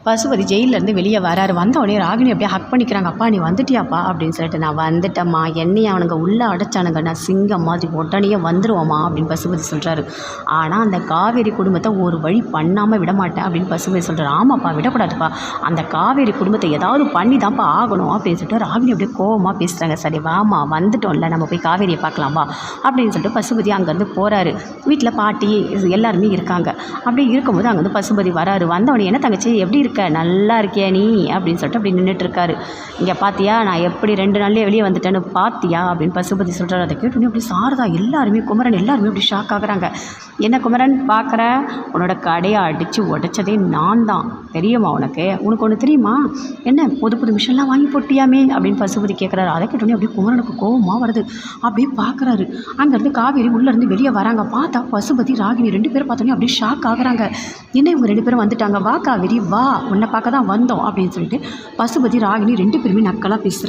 பசுபதி ஜெயிலேருந்து வெளியே வராரு. வந்த உடனே ராகினி அப்படியே ஹக் பண்ணிக்கிறாங்க. அப்பா நீ வந்துட்டியாப்பா அப்படின்னு சொல்லிட்டு. நான் வந்துட்டேம்மா, என்னையை அவனுங்க உள்ளே அடைச்சானுங்க, நான் சிங்கம் மாதிரி உடனே வந்துடுவோம்மா அப்படின்னு பசுபதி சொல்கிறாரு. ஆனால் அந்த காவேரி குடும்பத்தை ஒரு வழி பண்ணாமல் விட மாட்டேன் அப்படின்னு பசுபதி சொல்கிறார். ஆமாப்பா விடக்கூடாதுப்பா, அந்த காவேரி குடும்பத்தை ஏதாவது பண்ணி தான்ப்பா ஆகணும் அப்படின்னு சொல்லிட்டு ராகினி அப்படியே கோவமாக பேசுகிறாங்க. சரி வாமா, வந்துட்டோம்ல, நம்ம போய் காவேரியை பார்க்கலாம் வா அப்படின்னு சொல்லிட்டு பசுபதி அங்கேருந்து போகிறாரு. வீட்டில் பாட்டி எல்லாருமே இருக்காங்க. அப்படி இருக்கும்போது அங்கேருந்து பசுபதி வராரு. வந்தவனே என்ன தங்கச்சி எப்படி இருக்க, நல்லா இருக்கியா நீ அப்படின்னு சொல்லிட்டு அப்படி நின்றுட்டுருக்காரு. இங்கே பார்த்தியா நான் எப்படி 2 நாள்லேயே வெளியே வந்துட்டேன்னு பார்த்தியா அப்படின்னு பசுபதி சொல்கிறார். அதை கேட்டோன்னே அப்படி சாரதா எல்லாருமே, குமரன் எல்லாருமே அப்படி ஷாக் ஆகுறாங்க. என்ன குமரன் பார்க்குற, உன்னோட கடையை அடித்து உடைச்சதே நான் தான், தெரியுமா உனக்கு ஒன்று தெரியுமா, என்ன புது மிஷின்லாம் வாங்கி போட்டியாமே அப்படின்னு பசுபதி கேட்குறாரு. அதை கேட்டோன்னே அப்படியே குமரனுக்கு கோவமாக வருது. அப்படியே பார்க்குறாரு. அங்கேருந்து காவேரி உள்ளேருந்து வெளியே வராங்க. பார்த்தா பசுபதி ராகினி 2 பேரும் பார்த்தோன்னே அப்படியே ஷாக் ஆகுறாங்க. என்ன இவங்க 2 பேரும் வந்துட்டாங்க, வா காவேரி வா, உன்னை பார்க்க தான் வந்தோம் அப்படின்னு சொல்லிட்டு பசுபதி ராகினி 2 பேருமே நக்கலாக பேசுகிறாங்க.